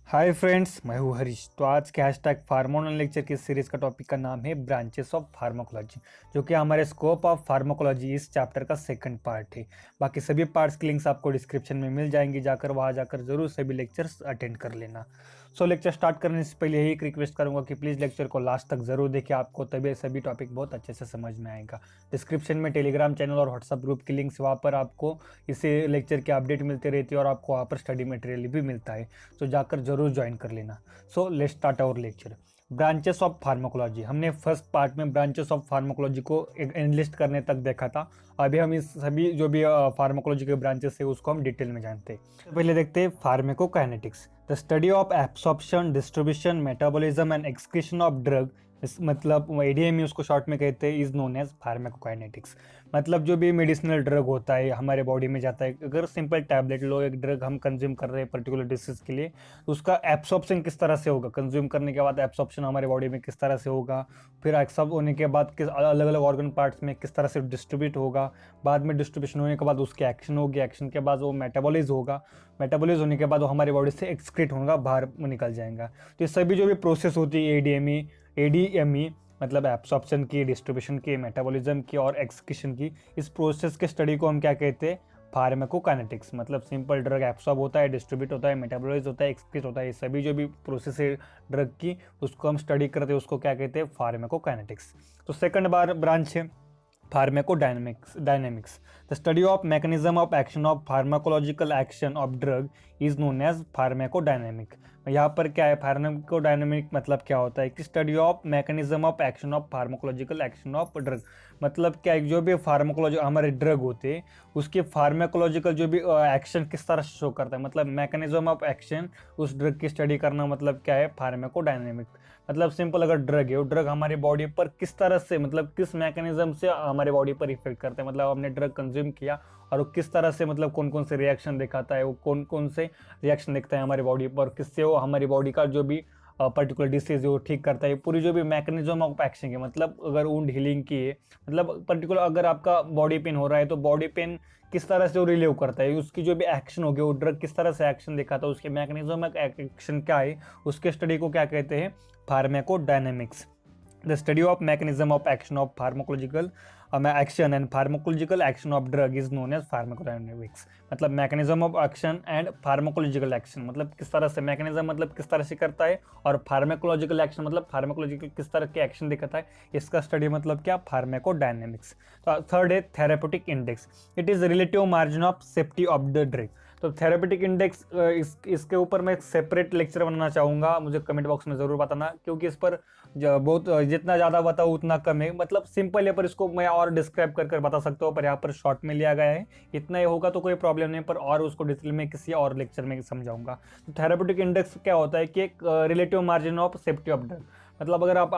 Hi friends, मैं हूँ हरीश। तो आज के हैशटैग फार्मोन लेक्चर की सीरीज का टॉपिक का नाम है ब्रांचेस ऑफ फार्माकोलॉजी, जो कि हमारे स्कोप ऑफ फार्माकोलॉजी इस चैप्टर का सेकंड पार्ट है। बाकी सभी पार्ट्स की लिंक्स आपको डिस्क्रिप्शन में मिल जाएंगी, जाकर वहाँ जाकर जरूर सभी लेक्चर्स अटेंड कर लेना। सो लेक्चर स्टार्ट करने से पहले यही एक रिक्वेस्ट करूंगा कि प्लीज़ लेक्चर को लास्ट तक जरूर देखिए, आपको तभी सभी टॉपिक बहुत अच्छे से समझ में आएगा। डिस्क्रिप्शन में टेलीग्राम चैनल और व्हाट्सअप ग्रुप की लिंक्स, वहाँ पर आपको इसे लेक्चर की अपडेट मिलती रहती है और आपको वहाँ पर स्टडी मटेरियल भी मिलता है, तो जाकर जरूर ज्वाइन कर लेना। So let's start our lecture. Branches of pharmacology, हमने फर्स्ट पार्ट में ब्रांचेस ऑफ फार्माकोलॉजी को एनलिस्ट करने तक देखा था। अभी हम इस सभी जो भी फार्माकोलॉजी के ब्रांचेस है उसको हम डिटेल में जानते हैं। तो पहले देखते हैं pharmacokinetics, the study of absorption, distribution, metabolism and excretion of drug. इस मतलब एडीएमई उसको शॉर्ट में कहते हैं, इज नोन एज फार्माकोकाइनेटिक्स। मतलब जो भी मेडिसिनल ड्रग होता है हमारे बॉडी में जाता है, अगर सिंपल टैबलेट लो, एक ड्रग हम कंज्यूम कर रहे हैं पर्टिकुलर डिसीज के लिए, तो उसका एब्सॉर्प्शन किस तरह से होगा, कंज्यूम करने के बाद एब्सॉर्प्शन हमारे बॉडी में किस तरह से होगा, फिर एब्सॉर्ब होने के बाद किस अलग अलग ऑर्गन पार्ट्स में किस तरह से डिस्ट्रीब्यूट होगा, बाद में डिस्ट्रीब्यूशन होने के बाद उसकी एक्शन होगी, एक्शन के बाद वो मेटाबॉलिज होगा, मेटाबॉलिज होने के बाद वो हमारी बॉडी से एक्सक्रीट होगा, बाहर निकल जाएगा। तो ये सभी जो भी प्रोसेस होती है एडीएमई मतलब एब्सॉर्प्शन की, डिस्ट्रीब्यूशन की, मेटाबॉलिज्म की और एक्सक्रीशन की, इस प्रोसेस के स्टडी को हम क्या कहते हैं, फार्माकोकाइनेटिक्स। मतलब सिंपल ड्रग एब्सॉर्ब होता है, डिस्ट्रीब्यूट होता है, मेटाबॉलाइज होता है, एक्सक्रीट होता है, ये सभी जो भी प्रोसेस है ड्रग की उसको हम स्टडी करते हैं, उसको क्या कहते हैं, फार्माकोकाइनेटिक्स। तो सेकंड ब्रांच है dynamics, the study of mechanism of action of pharmacological action of drug is known as pharmacodynamic. यहाँ पर क्या है, फार्माकोडायनेमिक मतलब क्या होता है कि study of mechanism of action of pharmacological action of drug. मतलब क्या है, जो भी फार्माकोलॉजी हमारे ड्रग होते हैं उसके फार्माकोलॉजिकल जो भी एक्शन किस तरह से शो करता है, मतलब मैकेनिज्म ऑफ एक्शन उस ड्रग की स्टडी करना, मतलब क्या है, फार्माकोडायनेमिक। मतलब सिंपल अगर ड्रग है, वो ड्रग हमारी बॉडी पर किस तरह से, मतलब किस मैकेनिज्म से हमारे बॉडी पर इफेक्ट करता है, मतलब हमने ड्रग कंज्यूम किया और वो किस तरह से, मतलब कौन कौन से रिएक्शन दिखाता है, वो कौन कौन से रिएक्शन दिखता है हमारी बॉडी पर, किससे वो हमारी बॉडी का जो भी पर्टिकुलर डिसीज वो ठीक करता है, पूरी जो भी मैकेनिज्म ऑफ एक्शन है। मतलब अगर वुंड हीलिंग की है, मतलब पर्टिकुलर अगर आपका बॉडी पेन हो रहा है तो बॉडी पेन किस तरह से वो रिलीव करता है, उसकी जो भी एक्शन होगी, वो ड्रग किस तरह से एक्शन दिखाता है, उसके मैकेनिज्म ऑफ एक्शन क्या है, उसके स्टडी को क्या कहते हैं, pharmacodynamics. The study of mechanism of action of pharmacological action and pharmacological action of drug is known as pharmacodynamics। मतलब mechanism of action and pharmacological action, मतलब किस तरह से मैकेनिज्म मतलब किस तरह से करता है, और फार्माकोलॉजिकल एक्शन मतलब फार्माकोलॉजिकल किस तरह के एक्शन दिखाता है, इसका स्टडी मतलब क्या, फार्माकोडायनेमिक्स। तो थर्ड है therapeutic index, it is relative margin of safety of the drug. तो थेरापेटिक इंडेक्स इसके ऊपर मैं एक सेपरेट लेक्चर बनाना चाहूँगा, मुझे कमेंट बॉक्स में ज़रूर बताना, क्योंकि इस पर बहुत जितना ज़्यादा बताऊँ उतना कम है। मतलब सिंपल है, पर इसको मैं और डिस्क्राइब कर बता सकता हूँ, पर यहाँ पर शॉर्ट में लिया गया है, इतना ही होगा तो कोई प्रॉब्लम नहीं, पर और उसको डिटेल में किसी और लेक्चर में समझाऊंगा। तो थेरापेटिक इंडेक्स क्या होता है कि एक relative margin of safety of drug. मतलब अगर आप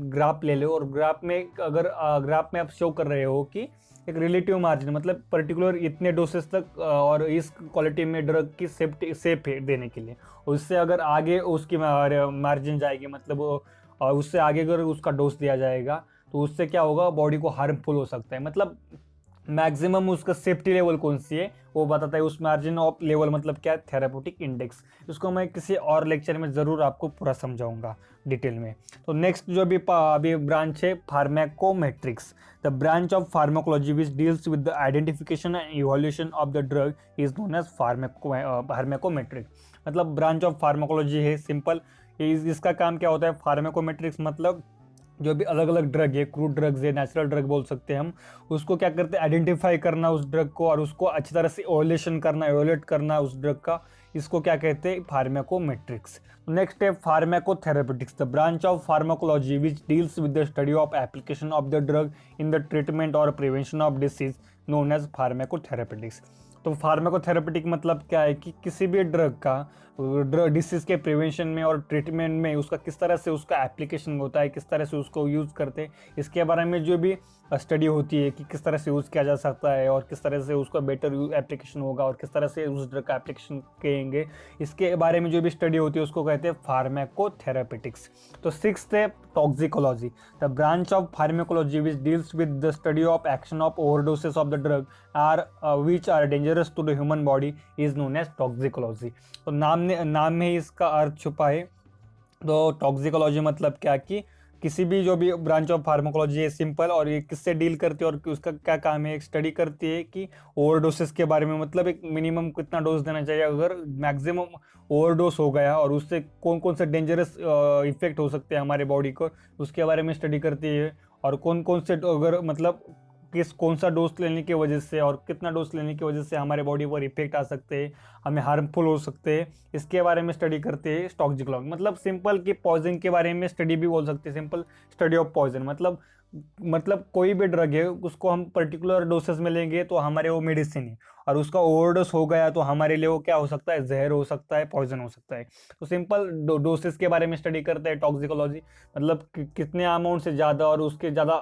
ग्राफ ले लो और ग्राफ में अगर ग्राफ में आप शो कर रहे हो कि एक रिलेटिव मार्जिन, मतलब पर्टिकुलर इतने डोसेस तक और इस क्वालिटी में ड्रग की सेफ्टी सेफ है देने के लिए, उससे अगर आगे उसकी मार्जिन जाएगी, मतलब और उससे आगे अगर उसका डोज दिया जाएगा तो उससे क्या होगा, बॉडी को हार्मफुल हो सकता है। मतलब मैक्सिमम उसका सेफ्टी लेवल कौन सी है वो बताता है, उस मार्जिन ऑफ लेवल मतलब क्या, थेरापेटिक इंडेक्स। इसको मैं किसी और लेक्चर में ज़रूर आपको पूरा समझाऊंगा डिटेल में। तो नेक्स्ट जो अभी ब्रांच है pharmacometrics, the branch of pharmacology which deals with the identification and evolution of the drug is known as pharmacometric. मतलब ब्रांच ऑफ फार्माकोलॉजी है सिंपल, इसका काम क्या होता है, फार्माकोमेट्रिक्स मतलब जो भी अलग अलग ड्रग है, क्रूड ड्रग्स है, नेचुरल ड्रग बोल सकते हैं हम, उसको क्या करते हैं, आइडेंटिफाई करना उस ड्रग को, और उसको अच्छी तरह से एवोल्यूशन करना, एवोल्यूट करना उस ड्रग का, इसको क्या कहते हैं, फार्माकोमेट्रिक्स। नेक्स्ट है pharmacotherapeutics, the branch of pharmacology which deals with the study of application of the drug in the treatment और prevention of disease known as pharmacotherapeutics. तो फार्माकोथेरेपेटिक मतलब क्या है कि किसी भी ड्रग का डिसीज़ के प्रिवेंशन में और ट्रीटमेंट में उसका किस तरह से उसका एप्लीकेशन होता है, किस तरह से उसको यूज़ करते हैं, इसके बारे में जो भी स्टडी होती है कि किस तरह से यूज़ किया जा सकता है और किस तरह से उसका बेटर एप्लीकेशन होगा और किस तरह से उस ड्रग का एप्लीकेशन करेंगे, इसके बारे में जो भी स्टडी होती है उसको कहते हैं फार्माकोथेरेपेटिक्स। तो सिक्स्थ है toxicology, the branch of pharmacology which deals with the study of action of overdoses of the drug are which are dangerous dangerous to the human body is known as toxicology. तो नाम में ही इसका अर्थ छुपा है। तो toxicology मतलब क्या कि किसी भी जो भी ब्रांच ऑफ फार्माकोलॉजी है सिंपल, और ये किससे डील करती है और उसका क्या काम है, एक स्टडी करती है कि ओवरडोसेस के बारे में, मतलब एक मिनिमम कितना डोज देना चाहिए, अगर मैक्सिमम ओवरडोज हो गया और उससे कौन कौन से डेंजरस इफेक्ट हो सकते हैं हमारे बॉडी को, उसके बारे में स्टडी करती है। और कौन कौन से अगर मतलब कौन सा डोज लेने की वजह से और कितना डोज लेने की वजह से हमारे बॉडी पर इफेक्ट आ सकते हैं, हमें हार्मफुल हो सकते हैं, इसके बारे में स्टडी करते हैं टॉक्सिकोलॉजी। मतलब सिंपल कि पॉइजन के बारे में स्टडी भी बोल सकते हैं, सिंपल स्टडी ऑफ पॉइजन। मतलब कोई भी ड्रग है उसको हम पर्टिकुलर डोसेस में लेंगे तो हमारे वो मेडिसिन है, और उसका ओवरडोज हो गया तो हमारे लिए वो क्या हो सकता है, जहर हो सकता है, पॉइजन हो सकता है। तो सिंपल डोसेस के बारे में स्टडी करते हैं टॉक्सिकोलॉजी। मतलब कितने अमाउंट से ज़्यादा और उसके ज़्यादा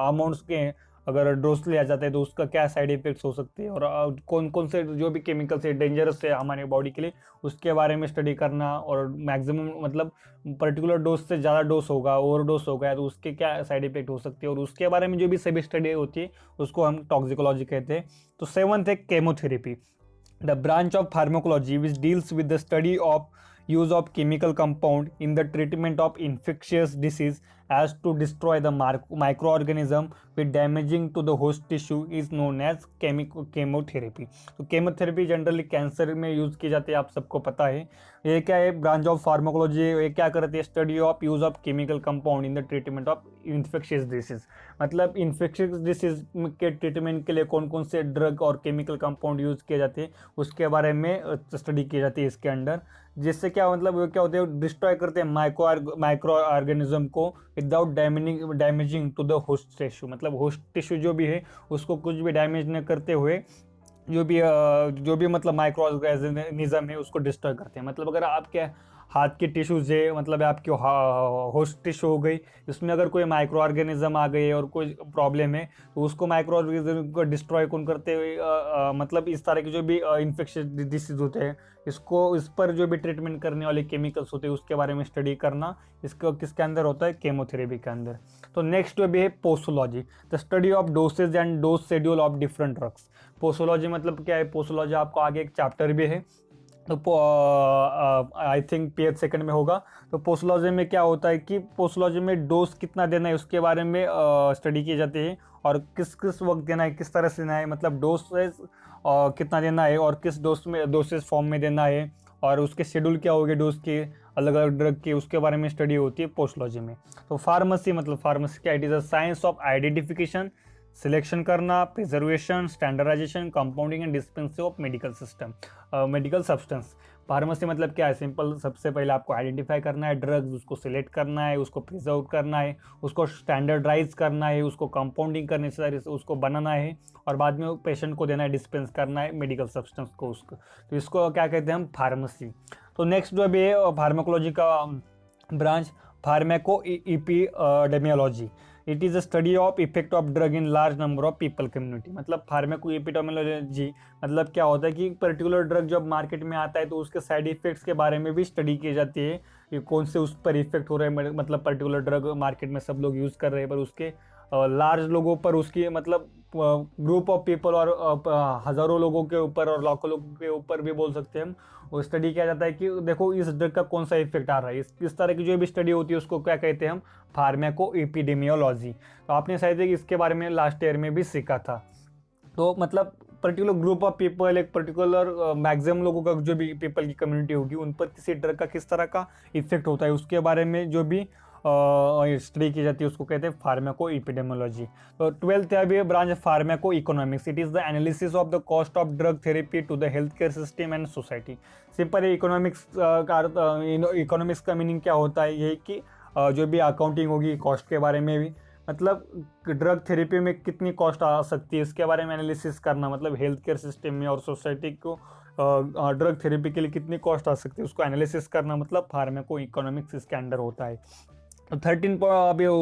अमाउंट्स के अगर डोज लिया जाता है तो उसका क्या साइड इफेक्ट्स हो सकते हैं, और कौन कौन से जो भी केमिकल्स है डेंजरस है हमारे बॉडी के लिए, उसके बारे में स्टडी करना। और मैक्सिमम मतलब पर्टिकुलर डोज से ज़्यादा डोज होगा, ओवर डोज हो गया तो उसके क्या साइड इफेक्ट हो सकते हैं, और उसके बारे में जो भी सभी स्टडी होती है उसको हम टॉक्सिकोलॉजी कहते हैं। तो 7th है chemotherapy, the branch of pharmacology which deals with the study of use of chemical compound in the treatment of infectious disease as to destroy the microorganism with damaging to the host tissue is known as chemotherapy। तो chemotherapy generally cancer में use की जाती है, आप सबको पता है। ये क्या है, ब्रांच ऑफ फार्माकोलॉजी, ये क्या करती है, study of use of chemical compound in the treatment of infectious disease. मतलब इन्फेक्शियस डिसीज के ट्रीटमेंट के लिए कौन कौन से ड्रग और केमिकल कंपाउंड यूज़ किए जाते हैं उसके बारे में स्टडी की जाती है इसके अंडर। जिससे क्या मतलब क्या होते हैं, डिस्ट्रॉय करते हैं माइक्रो ऑर्गेनिज्म को without damaging to the host tissue. मतलब होस्ट टिश्यू जो भी है उसको कुछ भी डैमेज न करते हुए जो भी मतलब माइक्रो ऑर्गेनिज्म है उसको डिस्ट्रॉय करते हैं। मतलब अगर आपके हाथ की टिश्यूज है, मतलब आपकी होस्ट टिश्यू हो गई, इसमें अगर कोई माइक्रो ऑर्गेनिज्म आ गई और कोई प्रॉब्लम है तो उसको माइक्रो ऑर्गेनिज्म को डिस्ट्रॉय कौन करते हुए मतलब इस तरह के जो भी इन्फेक्शियस डिसीज होते हैं इस पर जो भी ट्रीटमेंट करने वाले केमिकल्स होते हैं उसके बारे में स्टडी करना इसको किसके अंदर होता है, केमोथेरेपी के अंदर। तो नेक्स्ट भी है posology, the study of dosage and dose schedule of different drugs. Posology मतलब क्या है, पोसोलॉजी आपको आगे एक चैप्टर भी है, तो आई थिंक पीएच सेकंड में होगा। तो पोसोलॉजी में क्या होता है कि पोसोलॉजी में डोज कितना देना है उसके बारे में स्टडी की जाती है, और किस किस वक्त देना है, किस तरह से देना है, मतलब डोसेज कितना देना है और किस डोसेज फॉर्म में देना है, और उसके शेड्यूल क्या होंगे डोज के अलग अलग ड्रग के, उसके बारे में स्टडी होती है पोसोलॉजी में। तो फार्मेसी मतलब फार्मेसी क्या, it is a science of identification, selection करना, preservation, standardization, compounding and dispensing of medical substance. Pharmacy मतलब क्या है, सिंपल, सबसे पहले आपको आइडेंटिफाई करना है ड्रग्स, उसको सिलेक्ट करना है, उसको प्रिजर्व करना है, उसको स्टैंडर्डाइज करना है, उसको कंपाउंडिंग करने से उसको बनाना है, और बाद में पेशेंट को देना है, डिस्पेंस करना है मेडिकल सब्सटेंस को उसको। तो इसको क्या कहते हैं हम, फार्मेसी। तो नेक्स्ट जो भी है फार्माकोलॉजी का branch, pharmaco epidemiology, it is a study of effect of drug in large number of people community. मतलब फार्माको एपिडेमियोलॉजी मतलब क्या होता है कि पर्टिकुलर ड्रग जब मार्केट में आता है तो उसके साइड इफेक्ट्स के बारे में भी स्टडी की जाती है कि कौन से उस पर इफेक्ट हो रहे हैं। मतलब पर्टिकुलर ड्रग मार्केट में सब लोग यूज़ कर रहे हैं पर उसके लार्ज लोगों पर, उसकी मतलब ग्रुप ऑफ पीपल और हज़ारों लोगों के ऊपर और लाखों लोगों के ऊपर भी बोल सकते हैं हम, वो स्टडी किया जाता है कि देखो इस ड्रग का कौन सा इफेक्ट आ रहा है। इस तरह की जो भी स्टडी होती है उसको क्या कहते हैं हम, फार्माको एपिडेमियोलॉजी। तो आपने शायद इसके बारे में लास्ट ईयर में भी सीखा था। तो मतलब पर्टिकुलर ग्रुप ऑफ पीपल, एक पर्टिकुलर मैक्सिमम लोगों का जो भी पीपल की कम्युनिटी होगी उन पर किसी ड्रग का किस तरह का इफेक्ट होता है उसके बारे में जो भी स्टडी की जाती है उसको कहते हैं फार्माको एपिडेमियोलॉजी। तो 12th है branch pharmacoeconomics, it is the analysis of the cost of drug therapy to the health care system and society. Simple economics economics का मीनिंग क्या होता है, ये कि जो भी अकाउंटिंग होगी कॉस्ट के बारे में भी, मतलब ड्रग थेरेपी में कितनी कॉस्ट आ सकती है इसके बारे में एनालिसिस करना, मतलब हेल्थ केयर सिस्टम में और सोसाइटी को ड्रग थेरेपी के लिए कितनी कॉस्ट आ सकती है उसको एनालिसिस करना, मतलब फार्माको इकोनॉमिक्स इसके अंडर होता है। 13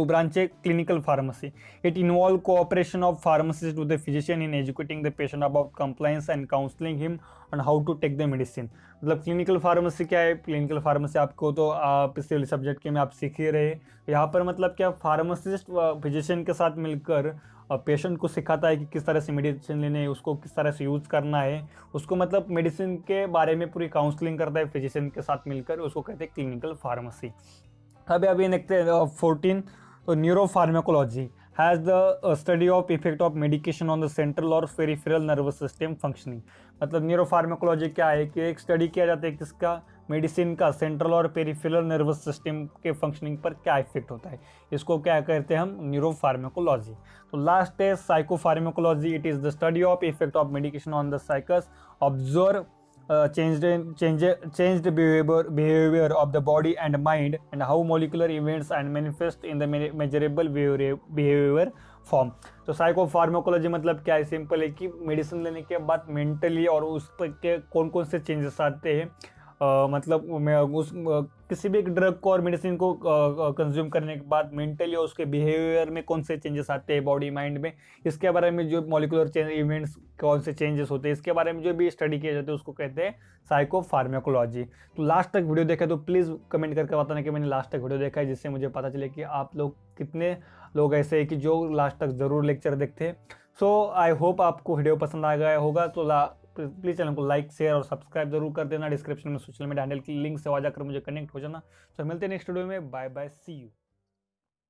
ब्रांच है clinical pharmacy, it involve cooperation of pharmacist with the physician in educating the patient about compliance and counselling him on how to take the medicine. मतलब क्लिनिकल फार्मेसी क्या है, clinical pharmacy आपको तो आप पिछले सब्जेक्ट के में आप सीख ही रहे। यहाँ पर मतलब क्या, फार्मासिस्ट फिजिशियन के साथ मिलकर पेशेंट को सिखाता है कि किस तरह से मेडिसिन लेने है, उसको किस तरह से यूज़ करना है, उसको मतलब मेडिसिन के बारे में पूरी काउंसलिंग करता है फिजिशियन के साथ मिलकर, उसको कहते हैं क्लिनिकल फार्मेसी। अभी देखते हैं 14, तो neuropharmacology has the study of effect of medication on the central और पेरिफेरल नर्वस सिस्टम फंक्शनिंग। मतलब न्यूरोफार्माकोलॉजी क्या है कि एक स्टडी किया जाता है किसका, मेडिसिन का सेंट्रल और पेरिफेरल नर्वस सिस्टम के फंक्शनिंग पर क्या इफेक्ट होता है, इसको क्या कहते हैं हम, न्यूरोफार्माकोलॉजी। तो लास्ट है psychopharmacology, it is the study of effect of medication on the cycas, observe changed behavior of the body and mind, and how molecular events and manifest in the measurable behavior form। तो psycho pharmacology मतलब क्या है, simple है कि medicine लेने के बाद mentally और उस पर के कौन कौन से चेंजेस आते हैं, मतलब मैं किसी भी ड्रग को और मेडिसिन को कंज्यूम करने के बाद मेंटली और उसके बिहेवियर में कौन से चेंजेस आते हैं बॉडी माइंड में, इसके बारे में जो मॉलिक्यूलर इवेंट्स कौन से चेंजेस होते हैं, इसके बारे में जो भी स्टडी किया जाता है उसको कहते हैं साइको फार्माकोलॉजी। तो लास्ट तक वीडियो देखा तो प्लीज़ कमेंट करके बताना कि मैंने लास्ट तक वीडियो देखा है, जिससे मुझे पता चले कि आप लोग कितने लोग ऐसे हैं कि जो लास्ट तक ज़रूर लेक्चर देखते हैं। सो आई होप आपको वीडियो पसंद आ गया होगा। तो प्लीज़ चैनल को लाइक शेयर और सब्सक्राइब जरूर कर देना। डिस्क्रिप्शन में सोशल मीडिया हैंडल की लिंक से आ जाकर मुझे कनेक्ट हो जाना। तो मिलते हैं नेक्स्ट वीडियो में। Bye bye, see you.